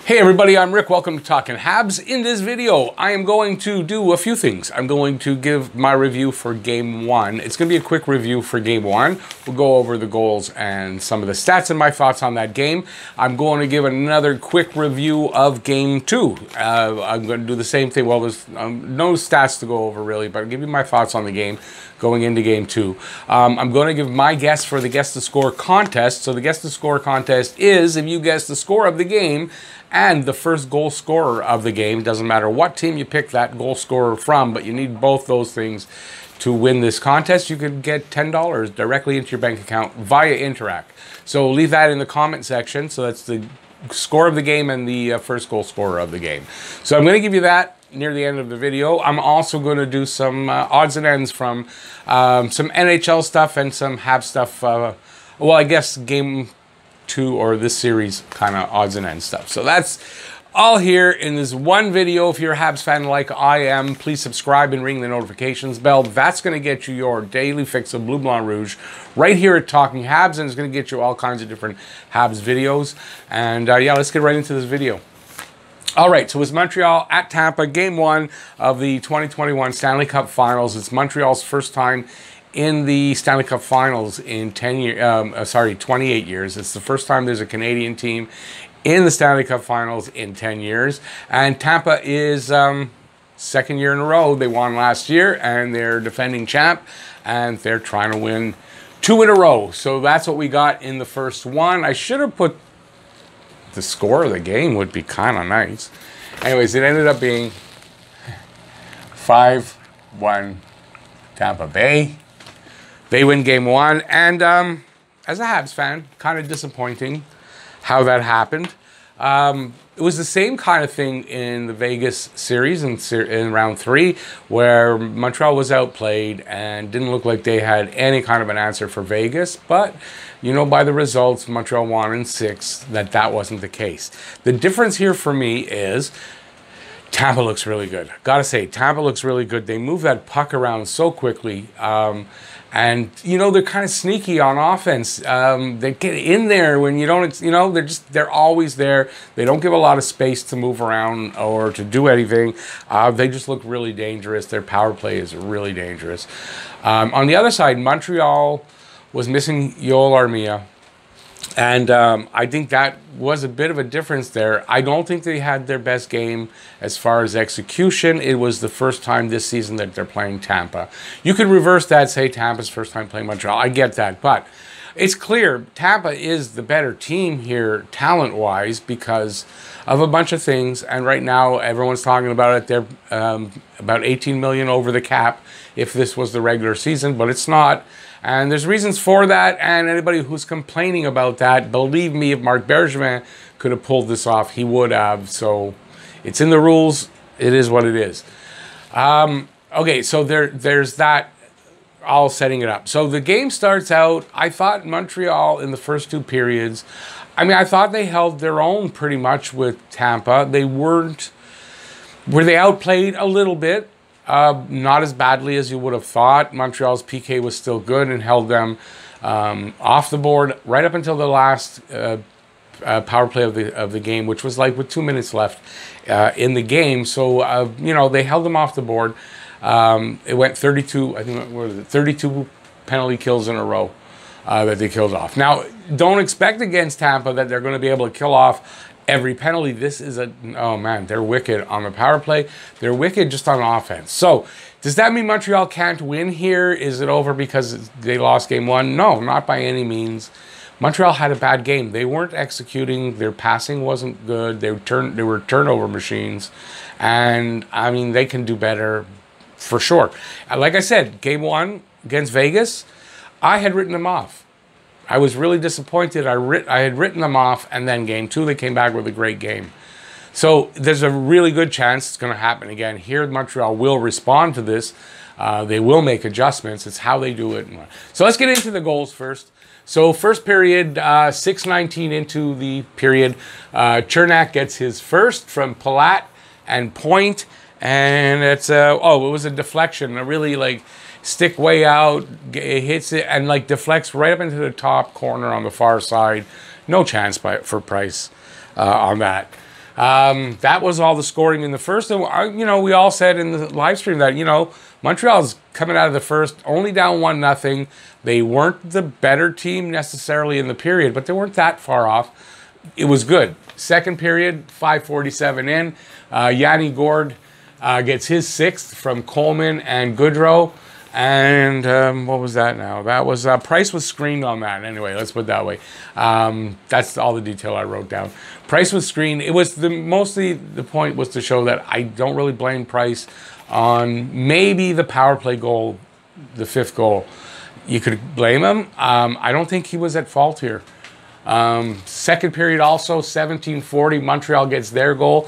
Hey everybody, I'm Rick. Welcome to Talking Habs. In this video, I am going to do a few things. I'm going to give my review for Game 1. It's going to be a quick review for Game 1. We'll go over the goals and some of the stats and my thoughts on that game. I'm going to give another quick review of Game 2. I'm going to do the same thing. Well, there's no stats to go over really, but I'll give you my thoughts on the game going into Game 2. I'm going to give my guess for the Guess the Score contest. So the Guess the Score contest is if you guess the score of the game and the first goal scorer of the game. Doesn't matter what team you pick that goal scorer from, but you need both those things to win this contest. You could get $10 directly into your bank account via Interact. So leave that in the comment section. So that's the score of the game and the first goal scorer of the game. So I'm going to give you that near the end of the video. I'm also going to do some odds and ends from some NHL stuff and some Habs stuff. Well, I guess Game 2 or this series kind of odds and ends stuff. So that's all here in this one video. If you're a Habs fan like I am, please subscribe and ring the notifications bell. That's going to get you your daily fix of Blue Blanc Rouge right here at Talking Habs, and it's going to get you all kinds of different Habs videos. And yeah, let's get right into this video. All right, so it's Montreal at Tampa, Game 1 of the 2021 Stanley Cup Finals. It's Montreal's first time in the Stanley Cup Finals in 28 years. It's the first time there's a Canadian team in the Stanley Cup Finals in 10 years. And Tampa is second year in a row. They won last year, and they're defending champ, and they're trying to win 2 in a row. So that's what we got in the first one. I should have put the score of the game, would be kind of nice. Anyways, it ended up being 5-1 Tampa Bay. They win Game 1, and as a Habs fan, kind of disappointing how that happened. It was the same kind of thing in the Vegas series in round 3, where Montreal was outplayed and didn't look like they had any kind of an answer for Vegas. But, you know, by the results, Montreal won in 6, that wasn't the case. The difference here for me is Tampa looks really good. Gotta say, Tampa looks really good. They move that puck around so quickly. And, you know, they're kind of sneaky on offense. They get in there when you don't, you know, they're always there. They don't give a lot of space to move around or to do anything. They just look really dangerous. Their power play is really dangerous. On the other side, Montreal was missing Yoel Armia. And I think that was a bit of a difference there. I don't think they had their best game as far as execution. It was the first time this season that they're playing Tampa. You could reverse that, say Tampa's first time playing Montreal. I get that. But it's clear Tampa is the better team here talent-wise because of a bunch of things. And right now everyone's talking about it. They're about $18 million over the cap if this was the regular season, but it's not. And there's reasons for that, and anybody who's complaining about that, believe me, if Marc Bergevin could have pulled this off, he would have. So it's in the rules. It is what it is. Okay, so there's that, all setting it up. So the game starts out, I thought Montreal in the first 2 periods, I thought they held their own pretty much with Tampa. They were they outplayed a little bit? Not as badly as you would have thought. Montreal's PK was still good and held them off the board right up until the last power play of the game, which was like with 2 minutes left in the game. So you know, they held them off the board. It went 32. I think what was it? 32 penalty kills in a row that they killed off. Now, don't expect against Tampa that they're going to be able to kill off every penalty. This is oh man, they're wicked on the power play. They're wicked just on offense. So does that mean Montreal can't win here? Is it over because they lost Game 1? No, not by any means. Montreal had a bad game. They weren't executing. Their passing wasn't good. They were turnover machines. And I mean, they can do better for sure. Like I said, Game 1 against Vegas, I had written them off. I was really disappointed. I had written them off, and then Game 2, they came back with a great game. So there's a really good chance it's going to happen again. Here, Montreal will respond to this. They will make adjustments. It's how they do it. So let's get into the goals first. So first period, 6:19 into the period, Chernak gets his first from Palat and Point, and it's it was a deflection, a really like stick way out, it hits it and like deflects right up into the top corner on the far side. No chance for Price on that. That was all the scoring in the first. And, we all said in the live stream that, Montreal's coming out of the first only down 1-0. They weren't the better team necessarily in the period, but they weren't that far off. It was good. Second period, 5:47 in. Yanni Gourde gets his 6th from Coleman and Goodrow. And what was that now? That was Price was screened on that. Anyway, let's put it that way. That's all the detail I wrote down. Price was screened. It was mostly the point was to show that I don't really blame Price on maybe the power play goal, the 5th goal. You could blame him. I don't think he was at fault here. Second period also, 17:40. Montreal gets their goal.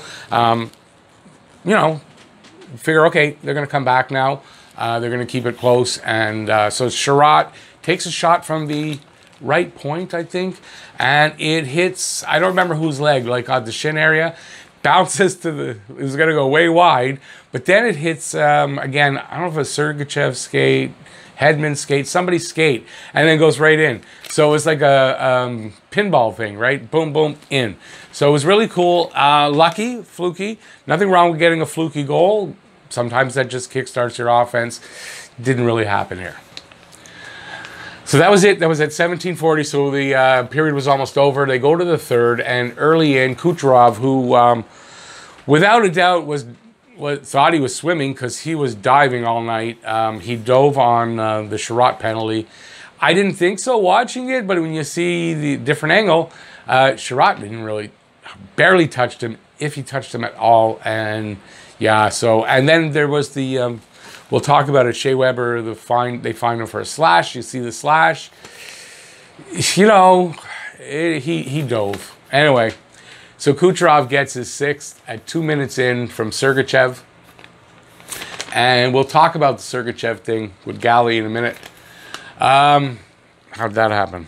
Figure, okay, they're going to come back now. They're going to keep it close. And so Sherratt takes a shot from the right point, I think. And it hits, I don't remember whose leg, like on the shin area. Bounces it was going to go way wide. But then it hits, again, I don't know if it's Sergachev skate, Hedman skate, somebody skate, and then goes right in. So it was like a pinball thing, right? Boom, boom, in. So it was really cool. Lucky, fluky. Nothing wrong with getting a fluky goal. Sometimes that just kickstarts your offense. Didn't really happen here. So that was it. That was at 17:40. So the period was almost over. They go to the third, and early in, Kucherov, who without a doubt thought he was swimming because he was diving all night. He dove on the Sherratt penalty. I didn't think so watching it, but when you see the different angle, Sherratt barely touched him, if he touched him at all. And yeah, so, and then there was the, we'll talk about it, Shea Weber, they find him for a slash. You see the slash. He dove. Anyway, so Kucherov gets his 6th at 2 minutes in from Sergachev. And we'll talk about the Sergachev thing with Galley in a minute. How'd that happen?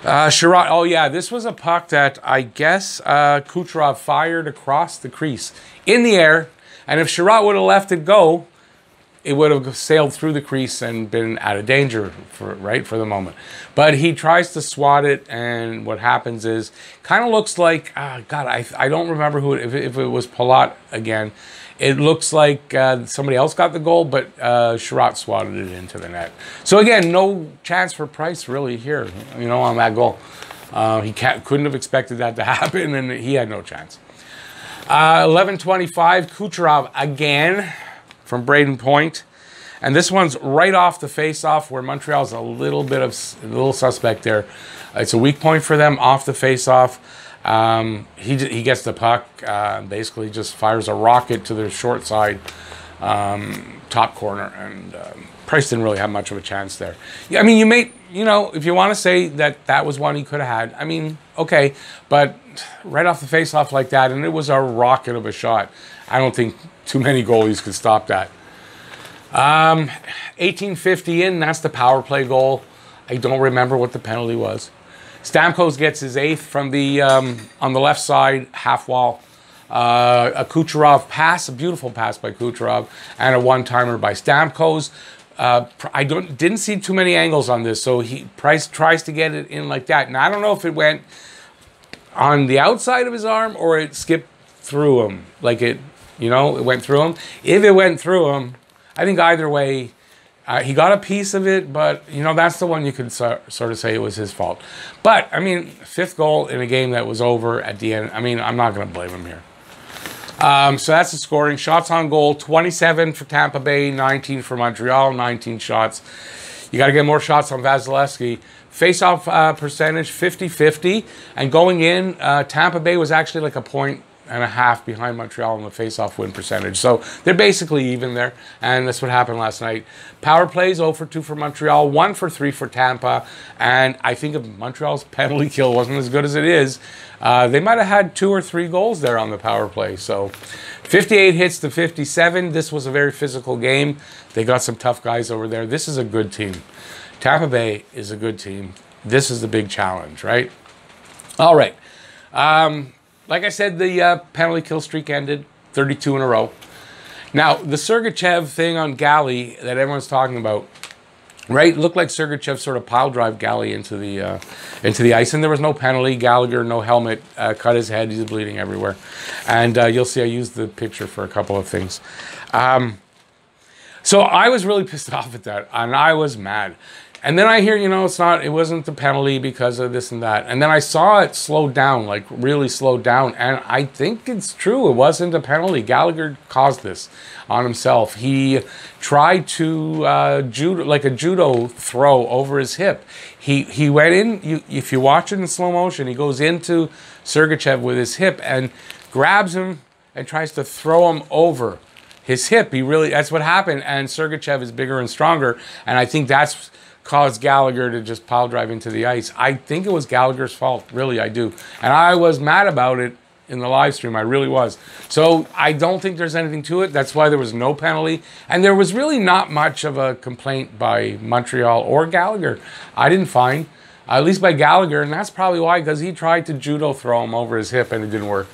Sherratt, oh yeah, this was a puck that I guess Kucherov fired across the crease in the air. And if Sherratt would have let it go, it would have sailed through the crease and been out of danger for the moment. But he tries to swat it, and what happens is, kind of looks like, God, I don't remember if it was Palat again. It looks like somebody else got the goal, but Sherratt swatted it into the net. So again, no chance for Price really here, on that goal. He couldn't have expected that to happen, and he had no chance. 11:25, Kucherov again from Braden Point. And this one's right off the face-off where Montreal's a little suspect there. It's a weak point for them off the face-off. He gets the puck, basically just fires a rocket to the short side, top corner, and Price didn't really have much of a chance there. Yeah, I mean, you may, if you want to say that was one he could have had, I mean, okay, but right off the face-off like that, and it was a rocket of a shot. I don't think too many goalies could stop that. 18:50 in, that's the power play goal. I don't remember what the penalty was. Stamkos gets his 8th from the on the left side, half wall. A Kucherov pass, a beautiful pass by Kucherov, and a one-timer by Stamkos. I didn't see too many angles on this, so Price tries to get it in like that. And I don't know if it went on the outside of his arm or it skipped through him, like it went through him. If it went through him, I think either way, he got a piece of it, but, that's the one you could sort of say it was his fault. But, I mean, 5th goal in a game that was over at the end. I mean, I'm not going to blame him here. So that's the scoring. Shots on goal, 27 for Tampa Bay, 19 for Montreal, 19 shots. You got to get more shots on Vasilevsky. Face-off percentage, 50-50. And going in, Tampa Bay was actually like 1.5 points behind Montreal in the face-off win percentage. So they're basically even there, and that's what happened last night. Power plays, 0 for 2 for Montreal, 1 for 3 for Tampa, and I think if Montreal's penalty kill wasn't as good as it is, they might have had 2 or 3 goals there on the power play. So 58 hits to 57. This was a very physical game. They got some tough guys over there. This is a good team. Tampa Bay is a good team. This is the big challenge, right? All right. Like I said, the penalty kill streak ended, 32 in a row. Now, the Sergachev thing on Galley that everyone's talking about, Right, looked like Sergachev sort of pile drive Galley into the ice, and there was no penalty. Gallagher, no helmet, cut his head. He's bleeding everywhere, and you'll see I used the picture for a couple of things. So I was really pissed off at that, and I was mad. And then I hear, you know, it wasn't the penalty because of this and that. And then I saw it slowed down, like really slowed down. And I think it's true. It wasn't a penalty. Gallagher caused this on himself. He tried to judo throw over his hip. He went in, if you watch it in slow motion, he goes into Sergachev with his hip and grabs him and tries to throw him over his hip. That's what happened. And Sergachev is bigger and stronger. And I think that's caused Gallagher to just pile drive into the ice. I think it was Gallagher's fault, really, I do. And I was mad about it in the live stream, I really was. So I don't think there's anything to it. That's why there was no penalty. And there was really not much of a complaint by Montreal or Gallagher. I didn't find, at least by Gallagher, and that's probably why, because he tried to judo throw him over his hip and it didn't work.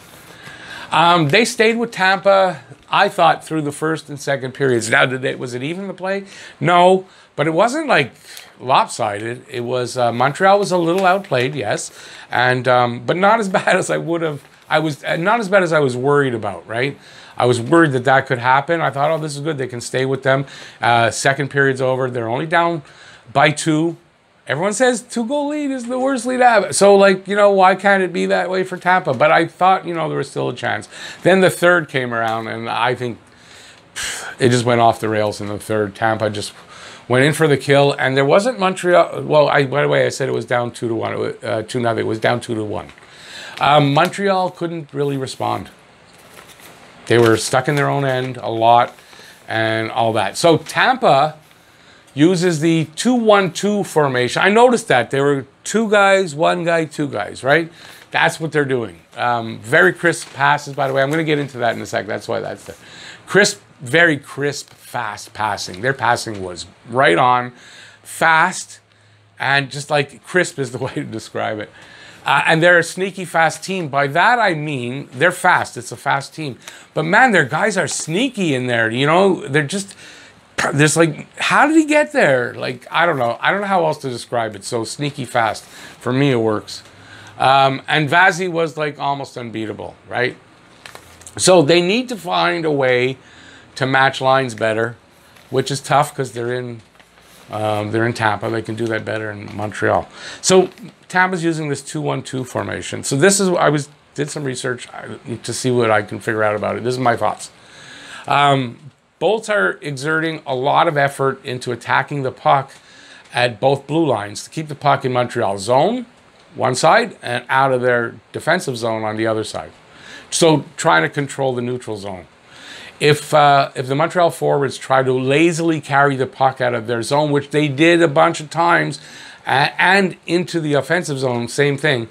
They stayed with Tampa, I thought, through the first and second periods. Now, was it even the play? No, but it wasn't like lopsided. It was Montreal was a little outplayed, yes, and but not as bad as I would have. I was not as bad as I was worried about. Right, I was worried that could happen. I thought, oh, this is good. They can stay with them. Second period's over. They're only down by 2. Everyone says 2-goal lead is the worst lead ever. So, like, you know, why can't it be that way for Tampa? But I thought, you know, there was still a chance. Then the third came around, and I think it just went off the rails in the third. Tampa just went in for the kill, and there wasn't Montreal. Well, by the way, I said it was down 2-1, 2-0. It was down 2-1. Montreal couldn't really respond. They were stuck in their own end a lot, and all that. So Tampa uses the 2-1-2 formation. I noticed that there were 2 guys, 1 guy, 2 guys. Right? That's what they're doing. Very crisp passes. By the way, I'm going to get into that in a sec. That's why that's there. Very crisp, fast passing. Their passing was right on, fast, and just like crisp is the way to describe it. And they're a sneaky fast team. By that I mean they're fast. It's a fast team. But man, their guys are sneaky in there. You know, there's like, how did he get there? Like, I don't know. I don't know how else to describe it. So sneaky fast. For me, it works. And Vazzy was like almost unbeatable, right? So they need to find a way to match lines better, which is tough because they're in Tampa. They can do that better in Montreal. So Tampa's using this 2-1-2 formation. So this is, did some research to see what I can figure out about it. This is my thoughts. Bolts are exerting a lot of effort into attacking the puck at both blue lines to keep the puck in Montreal's zone, one side, and out of their defensive zone on the other side. So trying to control the neutral zone. If the Montreal forwards try to lazily carry the puck out of their zone, which they did a bunch of times, and into the offensive zone, same thing.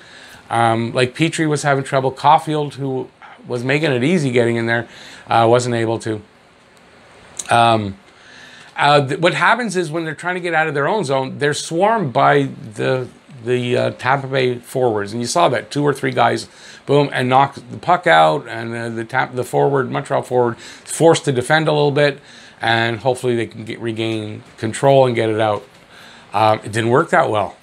Like Petrie was having trouble. Caulfield, who was making it easy getting in there, wasn't able to. What happens is when they're trying to get out of their own zone, they're swarmed by the Tampa Bay forwards, and you saw that 2 or 3 guys, boom, and knock the puck out, and the forward, Montreal forward, forced to defend a little bit, and hopefully they can regain control and get it out. It didn't work that well,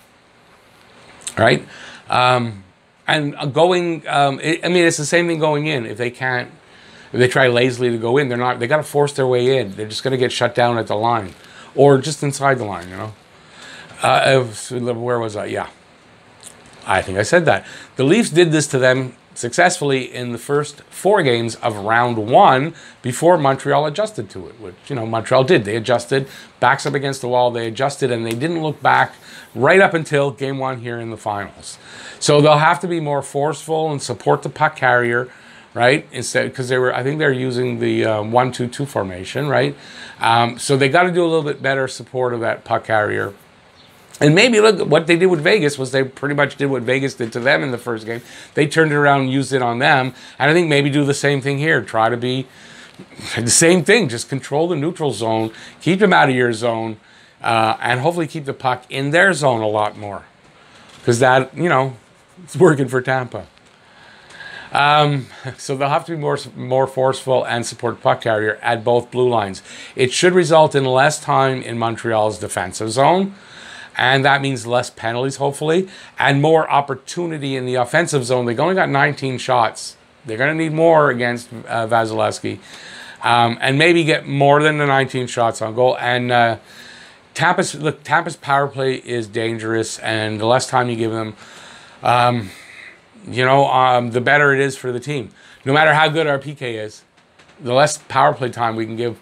right? And going, I mean, it's the same thing going in. If they try lazily to go in, they got to force their way in. They're just going to get shut down at the line, or just inside the line, you know. Where was I? Yeah. I think I said that. The Leafs did this to them successfully in the first 4 games of round 1 before Montreal adjusted to it, which, you know, Montreal did. They adjusted, backs up against the wall, they adjusted, and they didn't look back right up until game 1 here in the finals. So they'll have to be more forceful and support the puck carrier, right? Instead, because I think they're using the 1-2-2 formation, right? So they got to do a little bit better support of that puck carrier. And maybe look, what they did with Vegas was they pretty much did what Vegas did to them in the first game. They turned it around and used it on them. And I think maybe do the same thing here. Try to be the same thing. Just control the neutral zone. Keep them out of your zone. And hopefully keep the puck in their zone a lot more. Because that, you know, it's working for Tampa. So they'll have to be more forceful and support puck carrier at both blue lines. It should result in less time in Montreal's defensive zone, and that means less penalties, hopefully, and more opportunity in the offensive zone. They've only got 19 shots. They're going to need more against Vasilevsky, and maybe get more than the 19 shots on goal. And Tampa's power play is dangerous, and the less time you give them, the better it is for the team. No matter how good our PK is, the less power play time we can give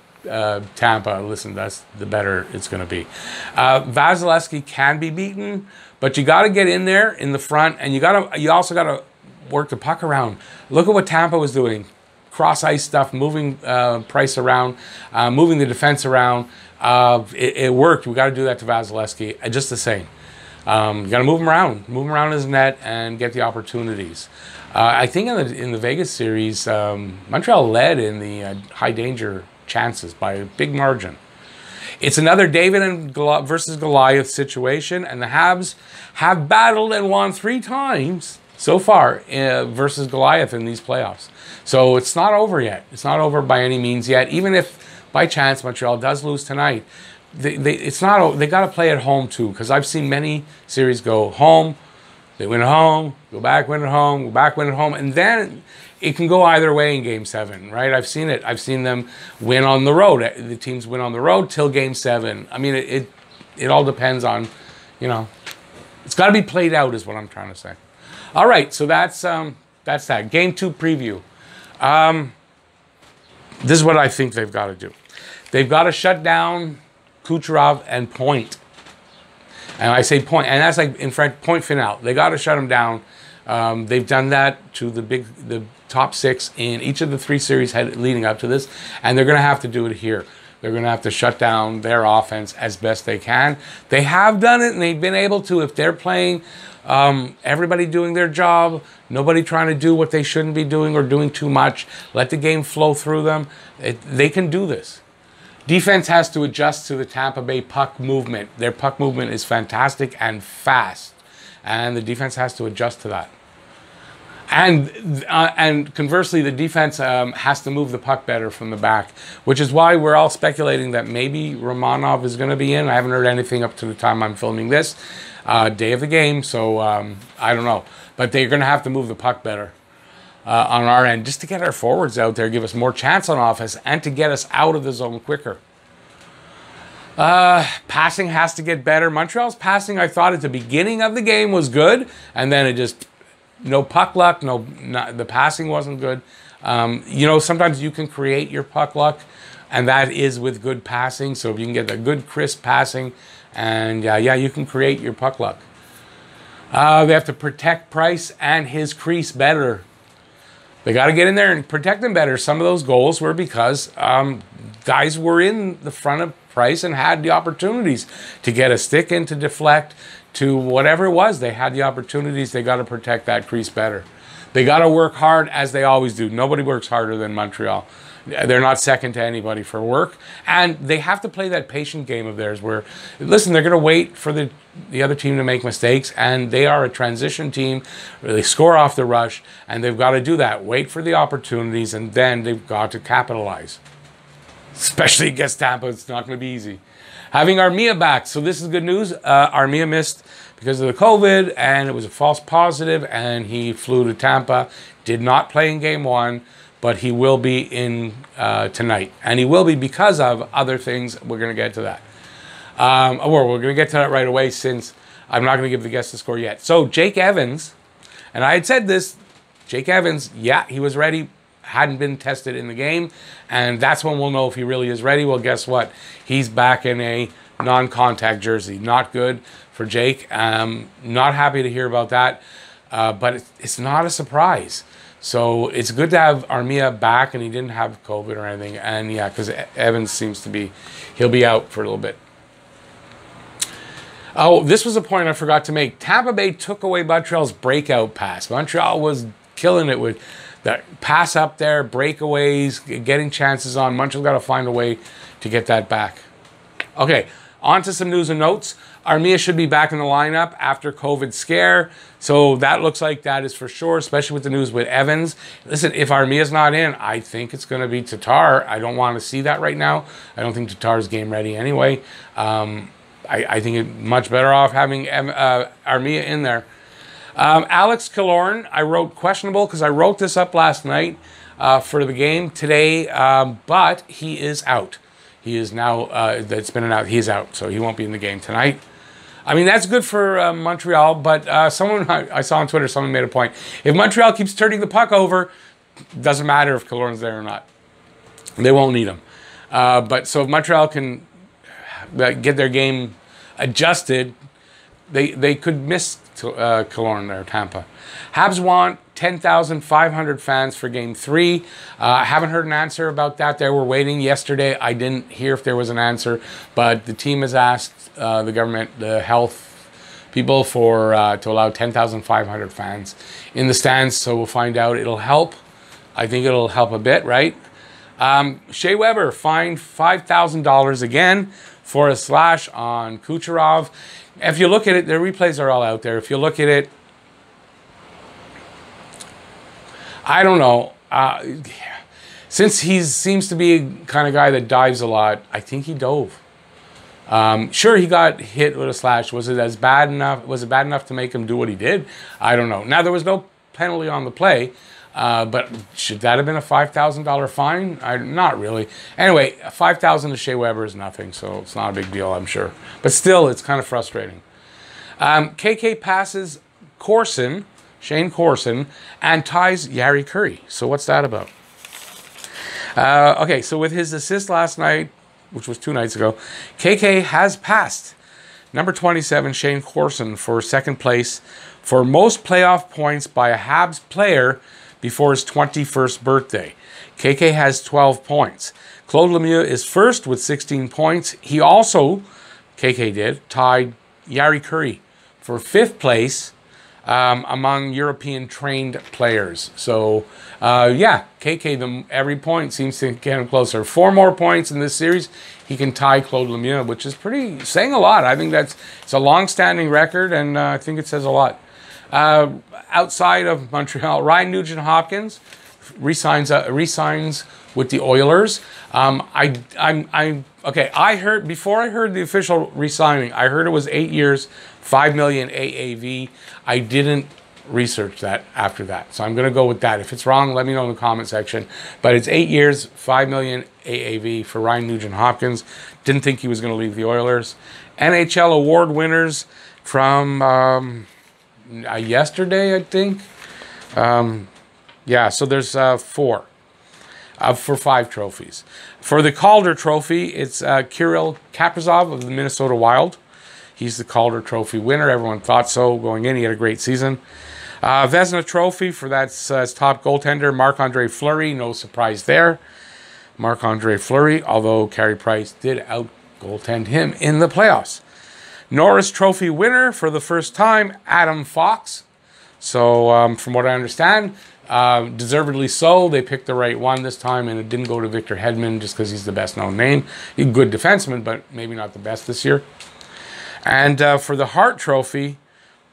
Tampa, listen, that's the better it's going to be. Vasilevsky can be beaten, but you got to get in there in the front, and you also got to work the puck around. Look at what Tampa was doing. Cross ice stuff, moving Price around, moving the defense around. It worked. We got to do that to Vasilevsky, just the same. You got to move him around his net, and get the opportunities. I think in the Vegas series, Montreal led in the high danger chances by a big margin. It's another David and versus Goliath situation, and the Habs have battled and won 3 times so far versus Goliath in these playoffs. So it's not over yet. It's not over by any means yet. Even if by chance Montreal does lose tonight, they got to play at home too, because I've seen many series go home, they win at home, go back, win at home, go back, win at home, and then it can go either way in Game 7, right? I've seen it. I've seen them win on the road. The teams win on the road till Game 7. I mean, it all depends on, it's got to be played out, is what I'm trying to say. All right, so that's that. Game 2 preview. This is what I think they've got to do. They've got to shut down Kucherov and Point. And I say Point, and that's like in French, Point Final. They got to shut them down. They've done that to the top 6 in each of the 3 series leading up to this, and they're going to have to do it here. They're going to have to shut down their offense as best they can. They have done it, and they've been able to. If they're playing, everybody doing their job, nobody trying to do what they shouldn't be doing or doing too much, let the game flow through them, they can do this. Defense has to adjust to the Tampa Bay puck movement. Their puck movement is fantastic and fast, and the defense has to adjust to that. And conversely, the defense has to move the puck better from the back, which is why we're all speculating that maybe Romanov is going to be in. I haven't heard anything up to the time I'm filming this, day of the game, so I don't know. But they're going to have to move the puck better on our end, just to get our forwards out there, give us more chance on offense, and to get us out of the zone quicker. Passing has to get better. Montreal's passing, I thought at the beginning of the game was good, and then it just... no puck luck, the passing wasn't good. Sometimes you can create your puck luck, and that is with good passing. So if you can get a good crisp passing, and you can create your puck luck. They have to protect Price and his crease better. They got to get in there and protect him better. Some of those goals were because guys were in the front of Price and had the opportunities to get a stick in, to deflect, to whatever it was. They had the opportunities. They got to protect that crease better. They got to work hard, as they always do. Nobody works harder than Montreal. They're not second to anybody for work. And they have to play that patient game of theirs where, listen, they're going to wait for the other team to make mistakes, and they are a transition team. They score off the rush, and they've got to do that. Wait for the opportunities, and then they've got to capitalize. Especially against Tampa, it's not going to be easy. Having Armia back, so this is good news. Armia missed because of the COVID, and it was a false positive, and he flew to Tampa. Did not play in Game 1, but he will be in tonight. And he will be because of other things. We're going to get to that. We're going to get to that right away, since I'm not going to give the guest the score yet. So Jake Evans, and I had said this, Jake Evans, he was ready, hadn't been tested in the game, and that's when we'll know if he really is ready. Well, guess what? He's back in a non-contact jersey. Not good for Jake. Not happy to hear about that, but it's not a surprise. So it's good to have Armia back, and he didn't have COVID or anything. And because Evans seems to be, he'll be out for a little bit. Oh, this was a point I forgot to make. Tampa Bay took away Montreal's breakout pass. Montreal was killing it with that pass up there, breakaways, getting chances on. Montreal's got to find a way to get that back. Okay, on to some news and notes. Armia should be back in the lineup after COVID scare. So that looks like that is for sure, especially with the news with Evans. Listen, if Armia's not in, I think it's going to be Tatar. I don't want to see that right now. I don't think Tatar's game ready anyway. I think it's much better off having Armia in there. Alex Killorn, I wrote questionable because I wrote this up last night for the game today, but he is out. He is now, that's been announced, he's out, so he won't be in the game tonight. I mean, that's good for Montreal, but someone I saw on Twitter, someone made a point. If Montreal keeps turning the puck over, doesn't matter if Killorn's there or not. They won't need him. But so if Montreal can get their game adjusted, they could miss Killorn there, Tampa. Habs want 10,500 fans for Game 3. I haven't heard an answer about that. They were waiting yesterday. I didn't hear if there was an answer, but the team has asked the government, the health people, for to allow 10,500 fans in the stands. So we'll find out. It'll help. I think it'll help a bit, right? Shea Weber fined $5,000 again for a slash on Kucherov. If you look at it, the replays are all out there. If you look at it, I don't know. Since he seems to be a kind of guy that dives a lot, I think he dove. Sure, he got hit with a slash. Was it as bad enough? Was it bad enough to make him do what he did? I don't know. Now, there was no penalty on the play, but should that have been a $5,000 fine? Not really. Anyway, $5,000 to Shea Weber is nothing, so it's not a big deal, I'm sure. But still, it's kind of frustrating. KK passes Shane Corson, and ties Yari Curry. So what's that about? Okay, so with his assist last night, which was 2 nights ago, KK has passed number 27, Shane Corson, for second place for most playoff points by a Habs player before his 21st birthday. KK has 12 points. Claude Lemieux is first with 16 points. He also, KK did, tied Yari Curry for 5th place among European trained players. So, yeah, KK, every point seems to get him closer. 4 more points in this series, he can tie Claude Lemieux, which is saying a lot. I think it's a long-standing record, and I think it says a lot. Outside of Montreal, Ryan Nugent-Hopkins resigns with the Oilers. Okay, before I heard the official re-signing, I heard it was 8 years, $5 million AAV. I didn't research that after that, so I'm going to go with that. If it's wrong, let me know in the comment section. But it's 8 years, $5 million AAV for Ryan Nugent-Hopkins. Didn't think he was going to leave the Oilers. NHL award winners from yesterday, I think. Yeah, so there's 4 for 5 trophies. For the Calder Trophy, it's Kirill Kaprizov of the Minnesota Wild. He's the Calder Trophy winner. Everyone thought so going in. He had a great season. Vezina Trophy, for that's top goaltender, Marc-Andre Fleury. No surprise there. Marc-Andre Fleury, although Carey Price did out-goaltend him in the playoffs. Norris Trophy winner for the first time, Adam Fox. So from what I understand, deservedly so. They picked the right one this time, and it didn't go to Victor Hedman just because he's the best known name. He's a good defenseman, but maybe not the best this year. And for the Hart Trophy,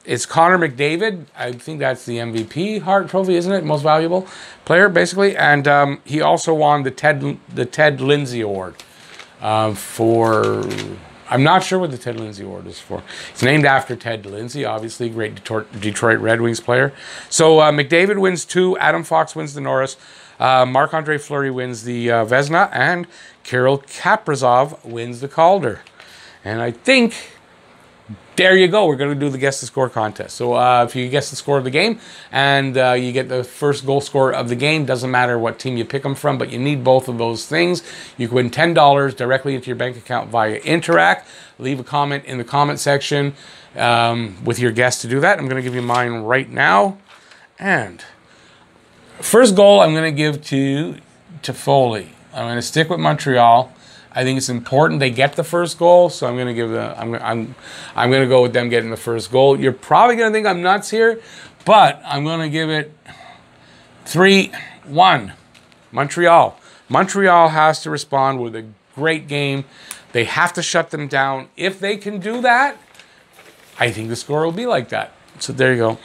it's Connor McDavid. I think that's the MVP Hart Trophy, isn't it? Most valuable player, basically. And he also won the Ted Lindsay Award for... I'm not sure what the Ted Lindsay Award is for. It's named after Ted Lindsay, obviously, great Detroit Red Wings player. So McDavid wins 2, Adam Fox wins the Norris, Marc-Andre Fleury wins the Vezina, and Kirill Kaprizov wins the Calder. And I think, there you go, we're going to do the Guess the Score contest. So if you guess the score of the game, and you get the first goal scorer of the game, doesn't matter what team you pick them from, but you need both of those things. You can win $10 directly into your bank account via Interac. Leave a comment in the comment section with your guess to do that. I'm going to give you mine right now. And first goal I'm going to give to Toffoli. I'm going to stick with Montreal. I think it's important they get the first goal, so I'm going to give I'm going to go with them getting the first goal. You're probably going to think I'm nuts here, but I'm going to give it 3-1. Montreal. Montreal has to respond with a great game. They have to shut them down. If they can do that, I think the score will be like that. So there you go.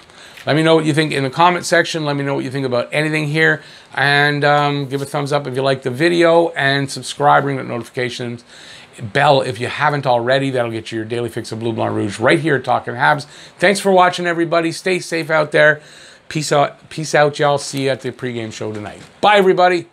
Let me know what you think in the comment section. Let me know what you think about anything here. And give a thumbs up if you like the video. And subscribe, ring that notifications bell if you haven't already. That'll get you your daily fix of Blue, Blanc, Rouge right here at Talking Habs. Thanks for watching, everybody. Stay safe out there. Peace out, y'all. See you at the pregame show tonight. Bye, everybody.